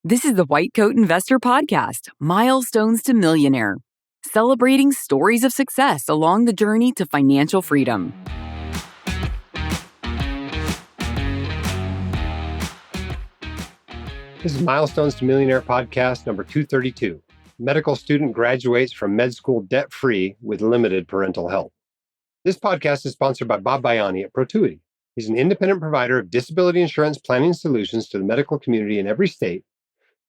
This is the White Coat Investor Podcast, Milestones to Millionaire, celebrating stories of success along the journey to financial freedom. This is Milestones to Millionaire Podcast number 232. Medical student graduates from med school debt-free with limited parental help. This podcast is sponsored by Bob Baiani at Protuity. He's an independent provider of disability insurance planning solutions to the medical community in every state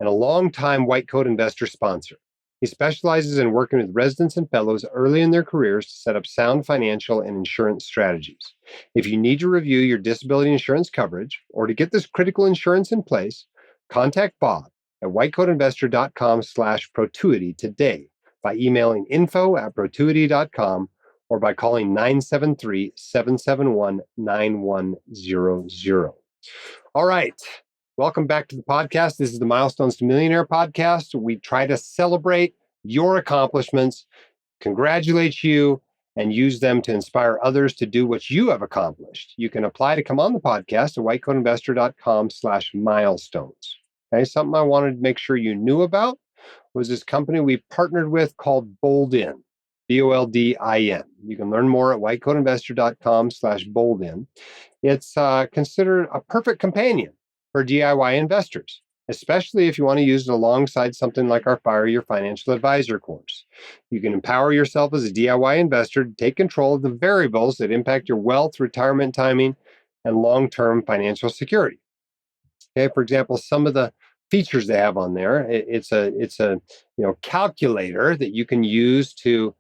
and a longtime White Coat Investor sponsor. He specializes in working with residents and fellows early in their careers to set up sound financial and insurance strategies. If you need to review your disability insurance coverage or to get this critical insurance in place, contact Bob at whitecoatinvestor.com/protuity today by emailing info@protuity.com or by calling 973-771-9100. All right. Welcome back to the podcast. This is the Milestones to Millionaire podcast. We try to celebrate your accomplishments, congratulate you, and use them to inspire others to do what you have accomplished. You can apply to come on the podcast at whitecoatinvestor.com/milestones. Okay, something I wanted to make sure you knew about was this company we partnered with called Boldin, Boldin. You can learn more at whitecoatinvestor.com/Boldin. It's considered a perfect companion for DIY investors, especially if you want to use it alongside something like our Fire Your Financial Advisor course. You can empower yourself as a DIY investor to take control of the variables that impact your wealth, retirement timing, and long-term financial security. Okay, for example, some of the features they have on there, it's a calculator that you can use to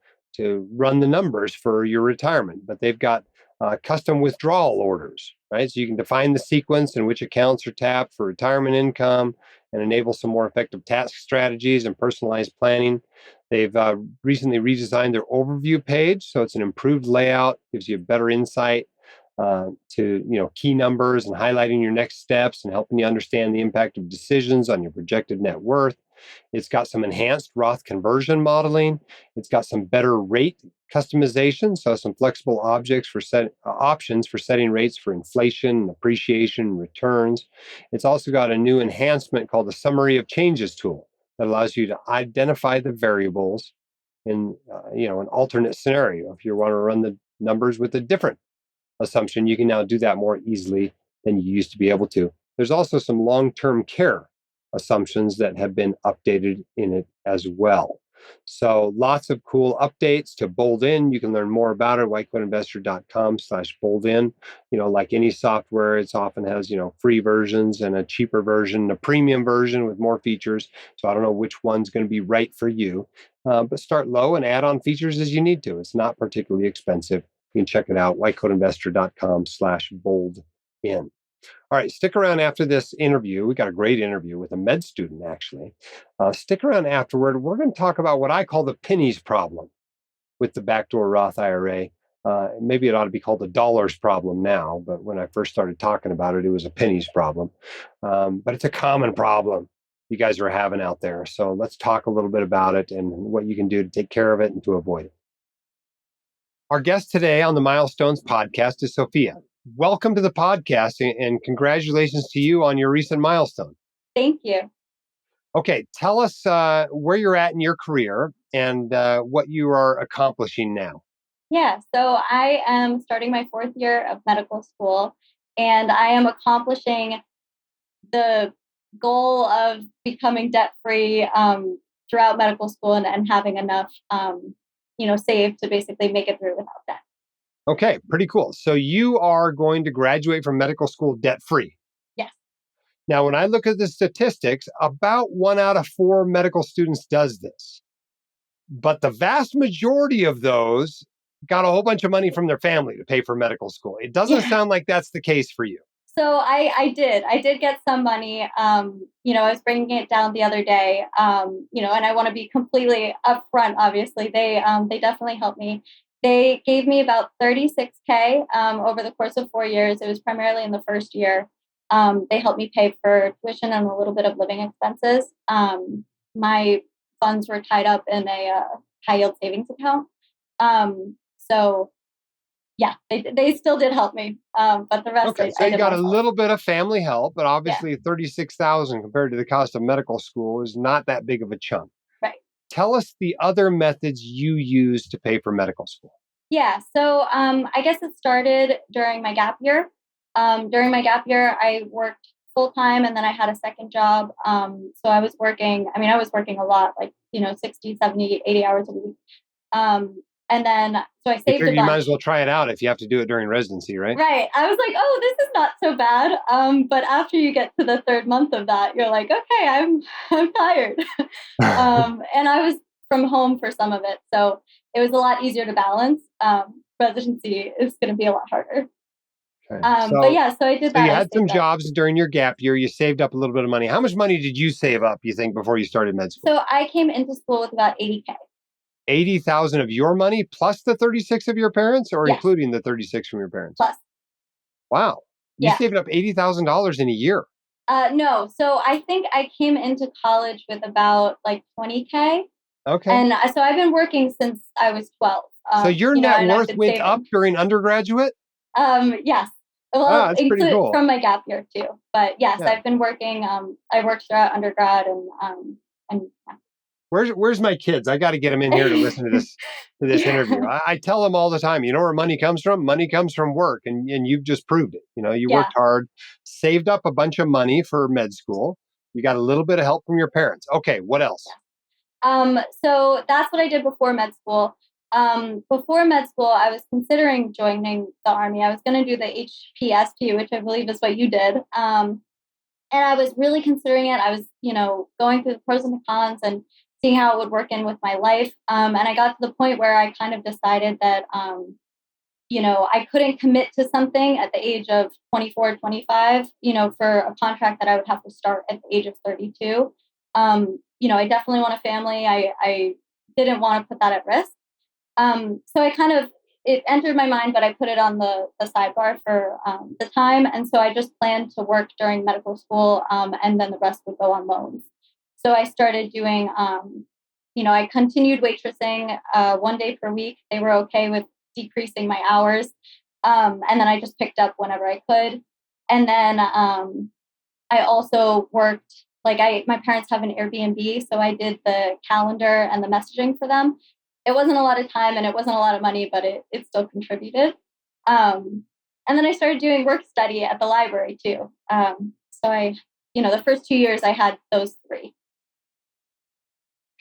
run the numbers for your retirement. But they've got custom withdrawal orders, right? So you can define the sequence in which accounts are tapped for retirement income and enable some more effective tax strategies and personalized planning. They've recently redesigned their overview page, so it's an improved layout, gives you a better insight to key numbers and highlighting your next steps and helping you understand the impact of decisions on your projected net worth. It's got some enhanced Roth conversion modeling. It's got some better rate customization, so some flexible options for setting rates for inflation, appreciation, returns. It's also got a new enhancement called the Summary of Changes tool that allows you to identify the variables in an alternate scenario. If you want to run the numbers with a different assumption, you can now do that more easily than you used to be able to. There's also some long-term care assumptions that have been updated in it as well. So lots of cool updates to Boldin. You can learn more about it at whitecoatinvestor.com/Boldin. Like any software, it often has, free versions and a cheaper version, a premium version with more features. So I don't know which one's going to be right for you, but start low and add on features as you need to. It's not particularly expensive. You can check it out, whitecoatinvestor.com/Boldin. All right, stick around after this interview. We got a great interview with a med student, actually. Stick around afterward. We're going to talk about what I call the Pennies problem with the Backdoor Roth IRA. Maybe it ought to be called the dollars problem now, but when I first started talking about it, it was a pennies problem. But it's a common problem you guys are having out there. So let's talk a little bit about it and what you can do to take care of it and to avoid it. Our guest today on the Milestones podcast is Sophia. Welcome to the podcast and congratulations to you on your recent milestone. Thank you. Okay, tell us where you're at in your career and what you are accomplishing now. Yeah, so I am starting my 4th year of medical school, and I am accomplishing the goal of becoming debt-free throughout medical school and having enough, saved to basically make it through without debt. Okay, pretty cool. So you are going to graduate from medical school debt-free. Yes. Now, when I look at the statistics, about 1 out of 4 medical students does this. But the vast majority of those got a whole bunch of money from their family to pay for medical school. It doesn't sound like that's the case for you. So I did get some money. I was bringing it down the other day, and I want to be completely upfront. Obviously, they definitely helped me. They gave me about $36K over the course of 4 years. It was primarily in the first year. They helped me pay for tuition and a little bit of living expenses. My funds were tied up in a high yield savings account. So Yeah, they still did help me, but the rest Okay, so I you did got a myself. little bit of family help, but Yeah, obviously 36,000 compared to the cost of medical school is not that big of a chunk. right. Tell us the other methods you use to pay for medical school. Yeah, so I guess it started during my gap year. During my gap year, I worked full time and then I had a second job. So I was working, I was working a lot, like, 60, 70, 80 hours a week. And then, so I You saved a figure you might as bunch. well try it out if you have to do it during residency, right? Right. I was like, oh, this is not so bad. But after you get to the third month of that, you're like, okay, I'm tired. And I was from home for some of it. So it was a lot easier to balance. Residency is going to be a lot harder. Okay. But yeah, so I did So you that. I had some saved up. jobs during your gap year. You saved up a little bit of money. How much money did you save up, you think, before you started med school? So I came into school with about 80K. 80,000 of your money plus the 36 of your parents, or Yes, including the 36 from your parents? plus. Wow. You Yeah. saved up $80,000 in a year. No. So I think I came into college with about like 20K. Okay. And so I've been working since I was 12. So your net And I've worth been went up saving. during undergraduate? Yes. Well, That's pretty cool. from my gap year too. But yes, Yeah. I've been working. I worked throughout undergrad and Where's my kids? I got to get them in here to listen to this interview. yeah, I tell them all the time, you know where money comes from? Money comes from work, and you've just proved it. You yeah. worked hard, saved up a bunch of money for med school. You got a little bit of help from your parents. Okay, what else? So that's what I did before med school. Before med school, I was considering joining the Army. I was going to do the HPSP, which I believe is what you did. And I was really considering it. I was, going through the pros and the cons and seeing how it would work in with my life. And I got to the point where I kind of decided that, I couldn't commit to something at the age of 24, 25, for a contract that I would have to start at the age of 32. I definitely want a family. I didn't want to put that at risk. So it entered my mind, but I put it on the sidebar for the time. And so I just planned to work during medical school, and then the rest would go on loans. So I started doing, I continued waitressing 1 day per week. They were okay with decreasing my hours. And then I just picked up whenever I could. And then I also worked, my parents have an Airbnb. So I did the calendar and the messaging for them. It wasn't a lot of time and it wasn't a lot of money, but it still contributed. And then I started doing work study at the library too. So the first 2 years I had those three.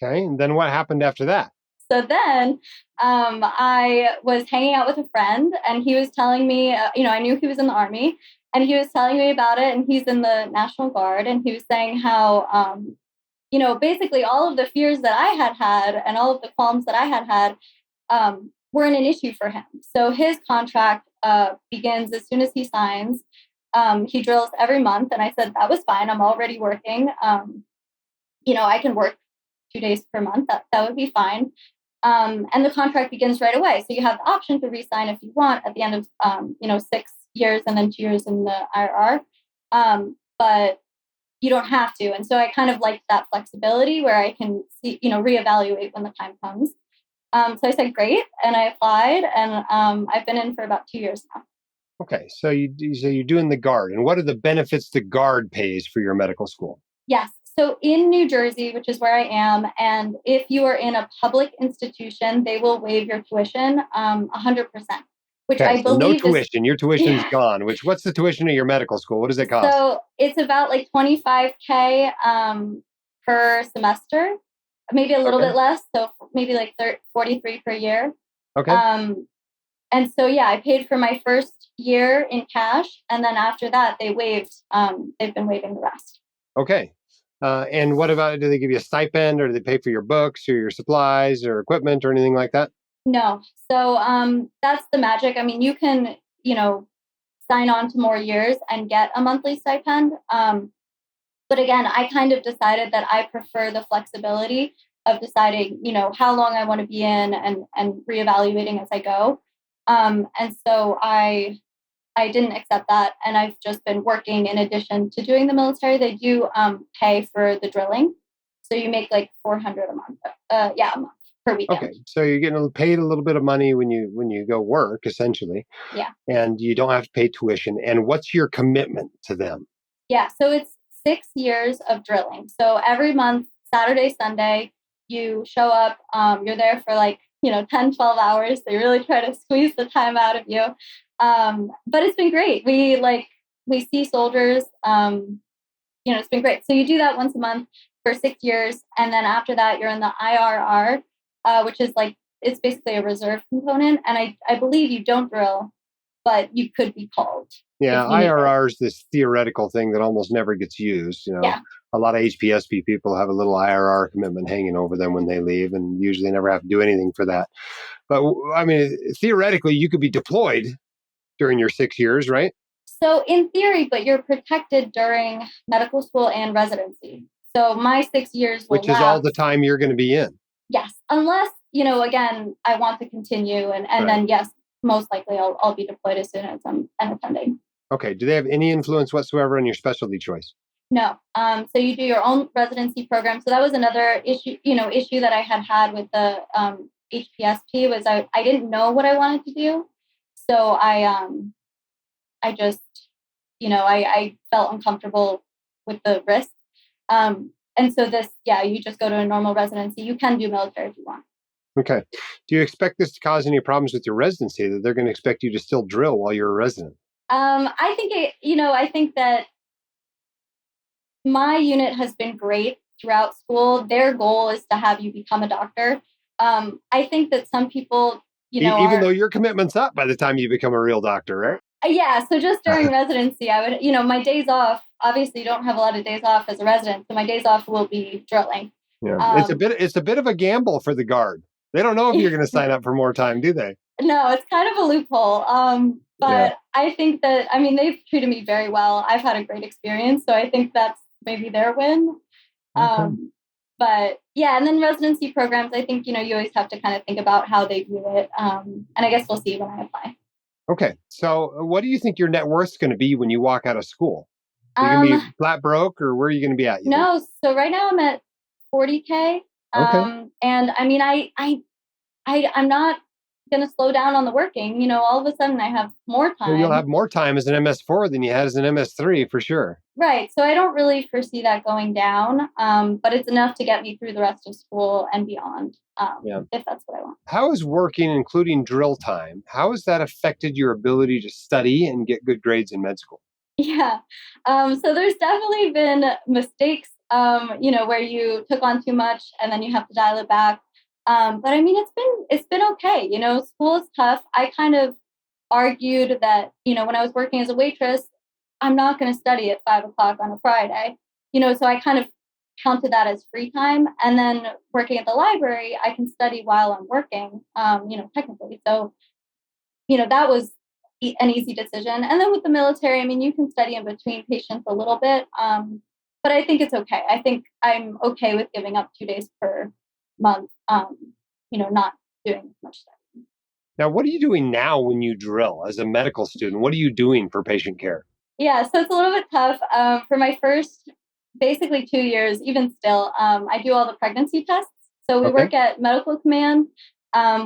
Okay, and then what happened after that? So then I was hanging out with a friend and he was telling me, I knew he was in the Army and he was telling me about it, and he's in the National Guard, and he was saying how, basically all of the fears that I had and all of the qualms that I had weren't an issue for him. So his contract begins as soon as he signs. He drills every month. And I said, that was fine. I'm already working. I can work 2 days per month. That would be fine. And the contract begins right away. So you have the option to re-sign if you want at the end of, 6 years and then 2 years in the IRR. But you don't have to. And so I kind of liked that flexibility where I can see, reevaluate when the time comes. So I said, great. And I applied, and I've been in for about 2 years now. Okay, so you're doing the Guard. And what are the benefits the Guard pays for your medical school? Yes. So in New Jersey, which is where I am, and if you are in a public institution, they will waive your tuition 100%, which Okay, I so no believe is tuition. Your tuition's yeah. gone. What's the tuition of your medical school? What does it cost? So it's about like 25K per semester, maybe a little Okay. bit less. So maybe like 43 per year. Okay. And so, yeah, I paid for my first year in cash. And then after that, they've been waiving the rest. Okay. And what about, do they give you a stipend, or do they pay for your books or your supplies or equipment or anything like that? No. So that's the magic. I mean, you can, sign on to more years and get a monthly stipend. But again, I kind of decided that I prefer the flexibility of deciding, how long I want to be in and reevaluating as I go. And so I didn't accept that. And I've just been working in addition to doing the military. They do pay for the drilling. So you make like $400 a month. A month. per weekend. Okay, so you're getting paid a little bit of money when you go work, essentially, Yeah. and you don't have to pay tuition. And what's your commitment to them? Yeah. So it's 6 years of drilling. So every month, Saturday, Sunday, you show up. You're there for 10, 12 hours. They really try to squeeze the time out of you. But it's been great. We see soldiers. It's been great. So you do that once a month for 6 years. And then after that, you're in the IRR, which is it's basically a reserve component. And I believe you don't drill, but you could be called. Yeah, IRR is this theoretical thing that almost never gets used. Yeah. A lot of HPSP people have a little IRR commitment hanging over them when they leave, and usually never have to do anything for that. But I mean, theoretically, you could be deployed during your 6 years, right? So in theory, but you're protected during medical school and residency. So my 6 years will Which is all the time you're going to be in. Yes, unless, again, I want to continue. And Right. Then, yes, most likely I'll be deployed as soon as I'm attending. Okay. Do they have any influence whatsoever on your specialty choice? No. So you do your own residency program. So that was another issue that I had with the HPSP was I didn't know what I wanted to do. So I just, I felt uncomfortable with the risk. And so you just go to a normal residency. You can do military if you want. Okay. Do you expect this to cause any problems with your residency, that they're going to expect you to still drill while you're a resident? I think that my unit has been great throughout school. Their goal is to have you become a doctor. I think that some people, even though your commitment's up by the time you become a real doctor, right? Yeah. So just during residency, I would, my days off, obviously you don't have a lot of days off as a resident. So my days off will be drilling. Yeah. It's a bit of a gamble for the Guard. They don't know if you're going to sign up for more time, do they? No, it's kind of a loophole. But I think that, they've treated me very well. I've had a great experience. So I think that's maybe their win. Okay. But yeah, and then residency programs, I think, you always have to kind of think about how they view it. And I guess we'll see when I apply. Okay. So what do you think your net worth is going to be when you walk out of school? Are you going to be flat broke, or where are you going to be at? No. So right now I'm at 40K. Okay. And I'm not going to slow down on the working. All of a sudden I have more time. Well, you'll have more time as an MS4 than you had as an MS3 for sure. Right. So I don't really foresee that going down, but it's enough to get me through the rest of school and beyond, if that's what I want. How is working, including drill time, how has that affected your ability to study and get good grades in med school? Yeah. So there's definitely been mistakes, where you took on too much and then you have to dial it back. But it's been okay. School is tough. I kind of argued that, when I was working as a waitress, I'm not going to study at 5:00 on a Friday, so I kind of counted that as free time. And then working at the library, I can study while I'm working, technically. So, that was an easy decision. And then with the military, you can study in between patients a little bit. But I think it's okay. I think I'm okay with giving up 2 days per month, not doing as much studying. Now, what are you doing now when you drill as a medical student? What are you doing for patient care? Yeah, so it's a little bit tough. For my first, basically 2 years, even still, I do all the pregnancy tests. So we work at Medical Command.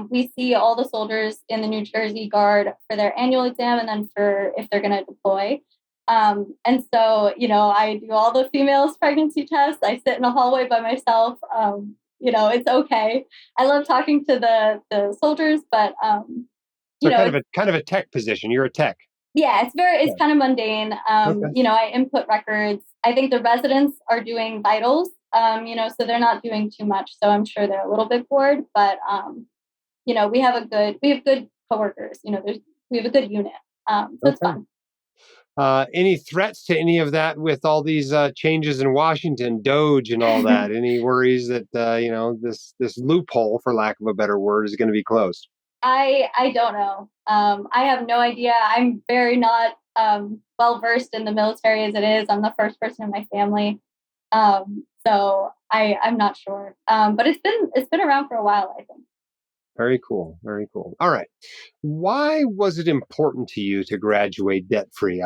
We see all the soldiers in the New Jersey Guard for their annual exam and then for if they're going to deploy. And so, I do all the females pregnancy tests. I sit in a hallway by myself. It's okay. I love talking to the soldiers, but, kind of a tech position. You're a tech. Yeah, it's kind of mundane. I input records. I think the residents are doing vitals, so they're not doing too much. So I'm sure they're a little bit bored, but, we have good coworkers, we have a good unit. So it's fun. Any threats to any of that with all these changes in Washington, Doge and all that? Any worries that, this loophole, for lack of a better word, is going to be closed? I don't know. I have no idea. I'm very not well versed in the military as it is. I'm the first person in my family, so I'm not sure. But it's been around for a while, I think. Very cool. Very cool. All right. Why was it important to you to graduate debt free?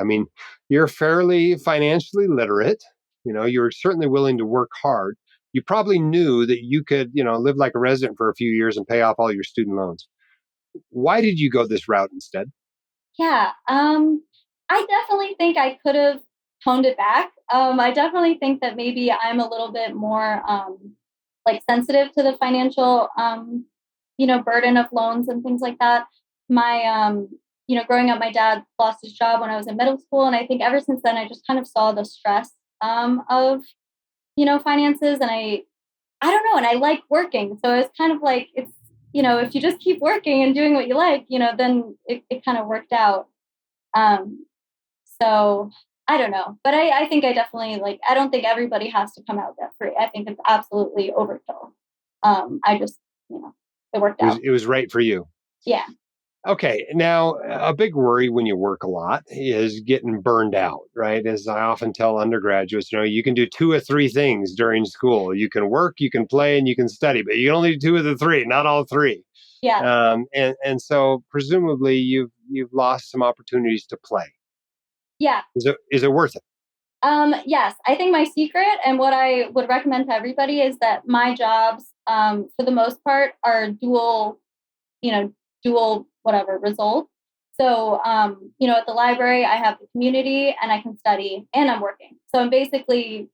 You're fairly financially literate. You're certainly willing to work hard. you probably knew that you could, live like a resident for a few years and pay off all your student loans. Why did you go this route instead? Yeah. I definitely think I could have toned it back. I definitely think that maybe I'm a little bit more like sensitive to the financial burden of loans and things like that. My growing up, my dad lost his job when I was in middle school, and I think ever since then I just kind of saw the stress of finances, and I don't know, and I like working, so it's kind of like it's if you just keep working and doing what you like, then it kind of worked out. Um, so I don't know, but I think I definitely I don't think everybody has to come out debt free. I think it's absolutely overkill. I just, it worked out. It was right for you. Yeah. Okay. Now, a big worry when you work a lot is getting burned out, right? As I often tell undergraduates, you can do 2 or 3 things during school. You can work, you can play, and you can study, but you can only do 2 of the 3, not all 3. Yeah. And so presumably you've lost some opportunities to play. Yeah. Is it worth it? Yes, I think my secret and what I would recommend to everybody is that my jobs, for the most part, are dual whatever result. So, at the library, I have the community and I can study and I'm working. So I'm basically,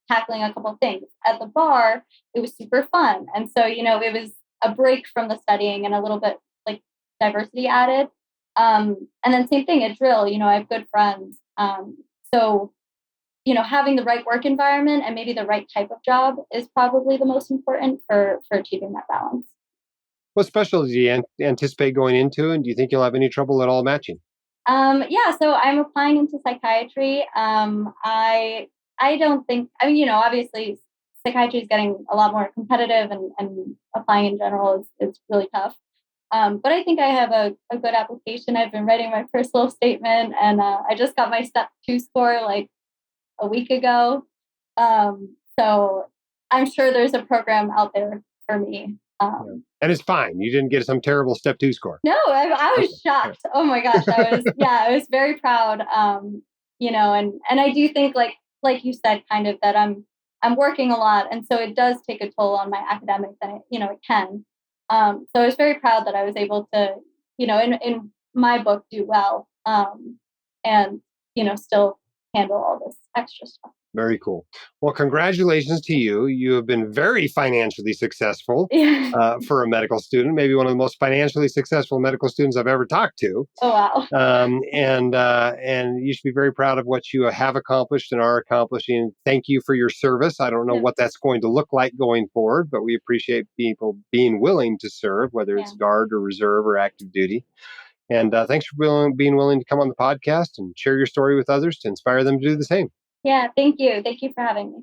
tackling a couple of things. At the bar, it was super fun. And so, it was a break from the studying and a little bit like diversity added. And then same thing at drill, I have good friends. So, having the right work environment and maybe the right type of job is probably the most important for achieving that balance. What specialty do you anticipate going into, and do you think you'll have any trouble at all matching? Yeah, so I'm applying into psychiatry. I don't think, obviously psychiatry is getting a lot more competitive and applying in general is really tough. But I think I have a good application. I've been writing my first little statement, and I just got my step 2 score like a week ago. So I'm sure there's a program out there for me. And it's fine. You didn't get some terrible step 2 score. No, I was shocked. Oh my gosh, I was very proud. And I do think like you said, kind of that I'm working a lot, and so it does take a toll on my academics, and it can. So I was very proud that I was able to, in my book, do well, and still handle all this extra stuff. Very cool. Well, congratulations to you. You have been very financially successful for a medical student, maybe one of the most financially successful medical students I've ever talked to. Oh, wow. And you should be very proud of what you have accomplished and are accomplishing. Thank you for your service. I don't know what that's going to look like going forward, but we appreciate people being willing to serve, whether it's Guard or Reserve or active duty. And thanks for being willing to come on the podcast and share your story with others to inspire them to do the same. Yeah, thank you. Thank you for having me.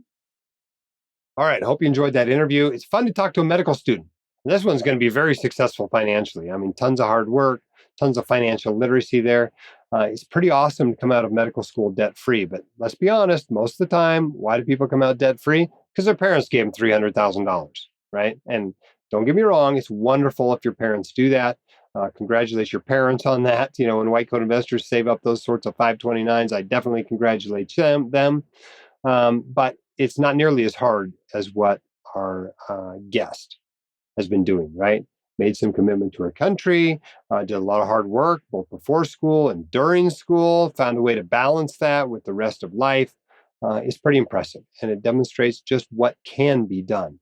All right. I hope you enjoyed that interview. It's fun to talk to a medical student. And this one's going to be very successful financially. I mean, tons of hard work, tons of financial literacy there. It's pretty awesome to come out of medical school debt-free. But let's be honest, most of the time, why do people come out debt-free? Because their parents gave them $300,000, right? And don't get me wrong, it's wonderful if your parents do that. Congratulate your parents on that. When white coat investors save up those sorts of 529s, I definitely congratulate them. But it's not nearly as hard as what our guest has been doing, right? Made some commitment to her country, did a lot of hard work, both before school and during school, found a way to balance that with the rest of life. It's pretty impressive. And it demonstrates just what can be done,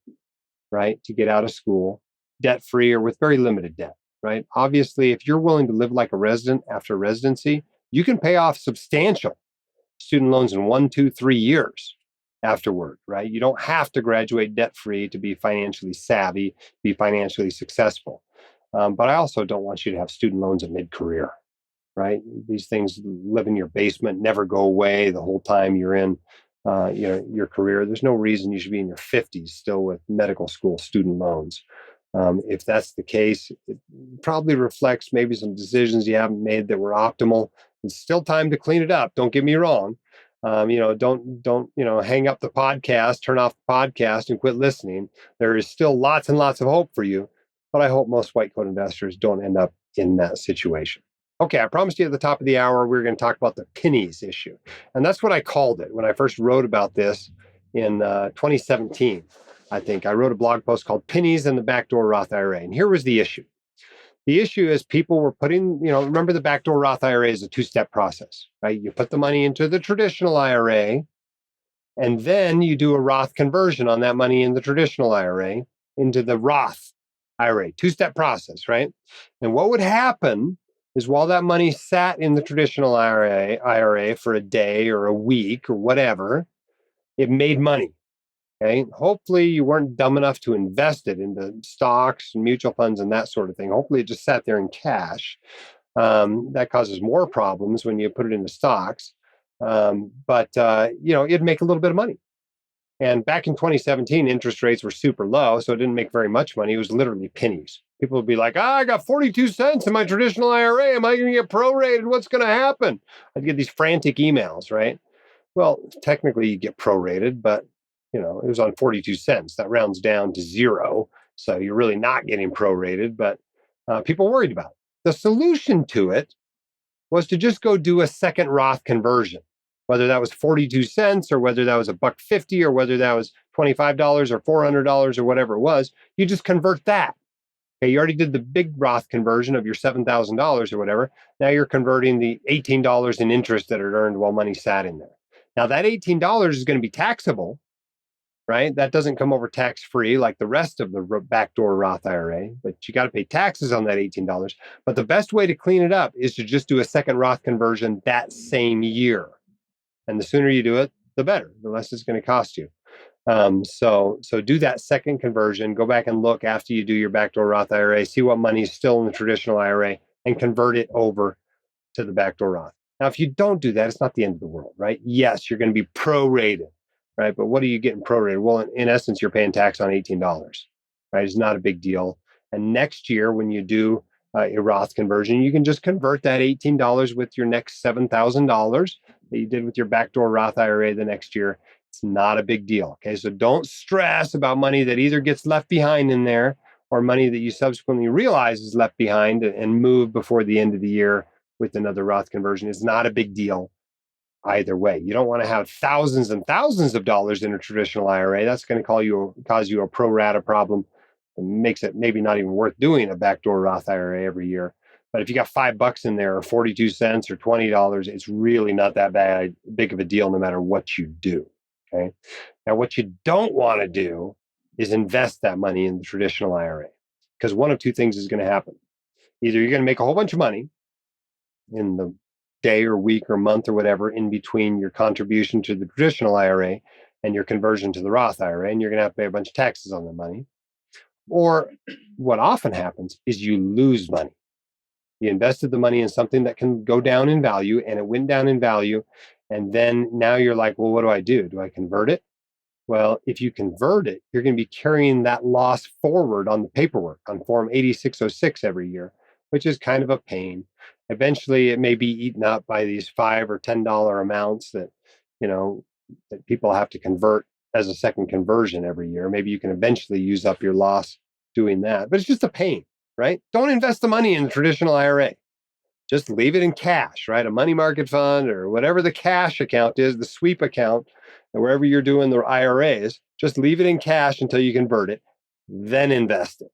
right? To get out of school debt-free or with very limited debt. Right? Obviously, if you're willing to live like a resident after residency, you can pay off substantial student loans in 1, 2, 3 years afterward, right? You don't have to graduate debt-free to be financially savvy, be financially successful. But I also don't want you to have student loans at mid-career, right? These things live in your basement, never go away the whole time you're in your career. There's no reason you should be in your 50s still with medical school student loans. If that's the case, it probably reflects maybe some decisions you haven't made that were optimal. It's still time to clean it up. Don't get me wrong. Don't hang up the podcast, turn off the podcast and quit listening. There is still lots and lots of hope for you, but I hope most white coat investors don't end up in that situation. Okay, I promised you at the top of the hour, we were going to talk about the pennies issue. And that's what I called it when I first wrote about this. in 2017, I think. I wrote a blog post called Pennies and the Backdoor Roth IRA. And here was the issue. The issue is people were putting, remember the Backdoor Roth IRA is a two-step process, right? You put the money into the traditional IRA, and then you do a Roth conversion on that money in the traditional IRA into the Roth IRA, two-step process, right? And what would happen is while that money sat in the traditional IRA for a day or a week or whatever, it made money. Okay. Hopefully you weren't dumb enough to invest it into stocks and mutual funds and that sort of thing. Hopefully it just sat there in cash. That causes more problems when you put it into stocks. But it'd make a little bit of money. And back in 2017, interest rates were super low, so it didn't make very much money. It was literally pennies. People would be like, I got 42 cents in my traditional IRA. Am I going to get prorated? What's going to happen? I'd get these frantic emails, right? Well, technically you get prorated, but it was on 42 cents. That rounds down to zero. So you're really not getting prorated, but people worried about it. The solution to it was to just go do a second Roth conversion, whether that was 42 cents or whether that was $1.50 or whether that was $25 or $400 or whatever it was. You just convert that. Okay, you already did the big Roth conversion of your $7,000 or whatever. Now you're converting the $18 in interest that it earned while money sat in there. Now that $18 is going to be taxable, right? That doesn't come over tax-free like the rest of the backdoor Roth IRA, but you got to pay taxes on that $18. But the best way to clean it up is to just do a second Roth conversion that same year. And the sooner you do it, the better, the less it's going to cost you. So do that second conversion, go back and look after you do your backdoor Roth IRA, see what money is still in the traditional IRA and convert it over to the backdoor Roth. Now, if you don't do that, it's not the end of the world, right? Yes, you're going to be prorated, right? But what are you getting prorated? Well, in essence, you're paying tax on $18, right? It's not a big deal. And next year, when you do a Roth conversion, you can just convert that $18 with your next $7,000 that you did with your backdoor Roth IRA the next year. It's not a big deal. Okay. So don't stress about money that either gets left behind in there or money that you subsequently realize is left behind and move before the end of the year with another Roth conversion. It's not a big deal either way. You don't want to have thousands and thousands of dollars in a traditional IRA. That's going to cause you a pro rata problem. It makes it maybe not even worth doing a backdoor Roth IRA every year. But if you got $5 in there or 42 cents or $20, it's really not that big of a deal no matter what you do. Okay. Now, what you don't want to do is invest that money in the traditional IRA because one of two things is going to happen. Either you're going to make a whole bunch of money in the day or week or month or whatever in between your contribution to the traditional IRA and your conversion to the Roth IRA, and you're going to have to pay a bunch of taxes on the money. Or what often happens is you lose money. You invested the money in something that can go down in value, and it went down in value. And then now you're like, well, what do I do? Do I convert it? Well, if you convert it, you're going to be carrying that loss forward on the paperwork on Form 8606 every year, which is kind of a pain. Eventually, it may be eaten up by these $5 or $10 amounts that people have to convert as a second conversion every year. Maybe you can eventually use up your loss doing that, but it's just a pain, right? Don't invest the money in the traditional IRA. Just leave it in cash, right? A money market fund or whatever the cash account is, the sweep account, and wherever you're doing the IRAs, just leave it in cash until you convert it, then invest it,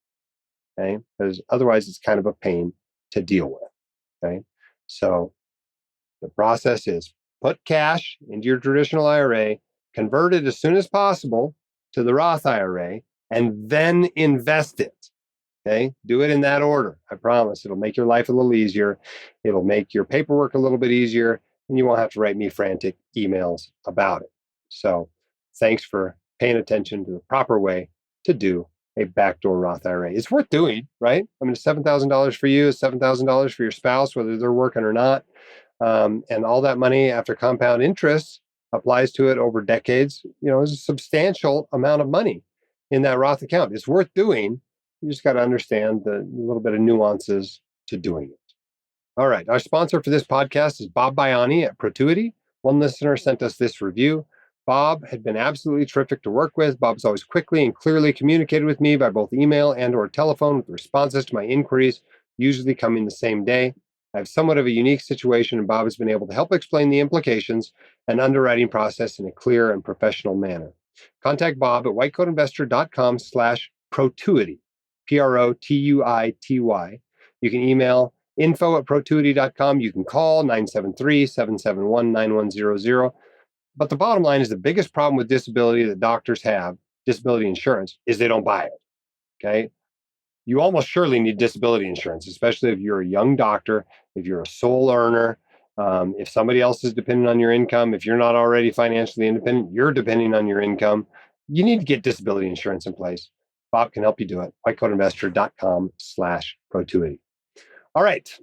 okay? Because otherwise it's kind of a pain to deal with, okay? So the process is put cash into your traditional IRA, convert it as soon as possible to the Roth IRA, and then invest it. Okay, do it in that order. I promise it'll make your life a little easier. It'll make your paperwork a little bit easier, and you won't have to write me frantic emails about it. So thanks for paying attention to the proper way to do a backdoor Roth IRA. It's worth doing, right? I mean, it's $7,000 for you, it's $7,000 for your spouse, whether they're working or not. And all that money after compound interest applies to it over decades, is a substantial amount of money in that Roth account. It's worth doing. You just got to understand the little bit of nuances to doing it. All right. Our sponsor for this podcast is Bob Baiani at Protuity. One listener sent us this review. Bob had been absolutely terrific to work with. Bob's always quickly and clearly communicated with me by both email and or telephone with responses to my inquiries, usually coming the same day. I have somewhat of a unique situation, and Bob has been able to help explain the implications and underwriting process in a clear and professional manner. contact Bob at whitecoatinvestor.com/protuity, PROTUITY. You can email info@protuity.com. You can call 973-771-9100. But the bottom line is the biggest problem with disability that doctors have, disability insurance, is they don't buy it. Okay. You almost surely need disability insurance, especially if you're a young doctor, if you're a sole earner, if somebody else is dependent on your income, if you're not already financially independent, you're depending on your income. You need to get disability insurance in place. Bob can help you do it. whitecoatinvestor.com/protuity. All right.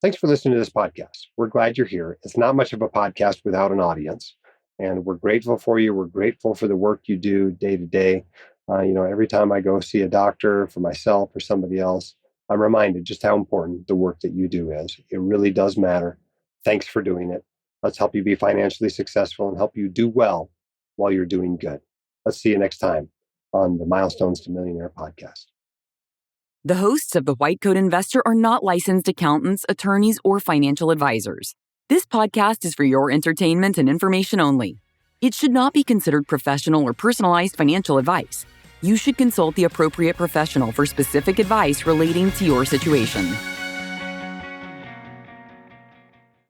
Thanks for listening to this podcast. We're glad you're here. It's not much of a podcast without an audience. And we're grateful for you. We're grateful for the work you do day to day. Every time I go see a doctor for myself or somebody else, I'm reminded just how important the work that you do is. It really does matter. Thanks for doing it. Let's help you be financially successful and help you do well while you're doing good. Let's see you next time on the Milestones to Millionaire podcast. The hosts of The White Coat Investor are not licensed accountants, attorneys, or financial advisors. This podcast is for your entertainment and information only. It should not be considered professional or personalized financial advice. You should consult the appropriate professional for specific advice relating to your situation.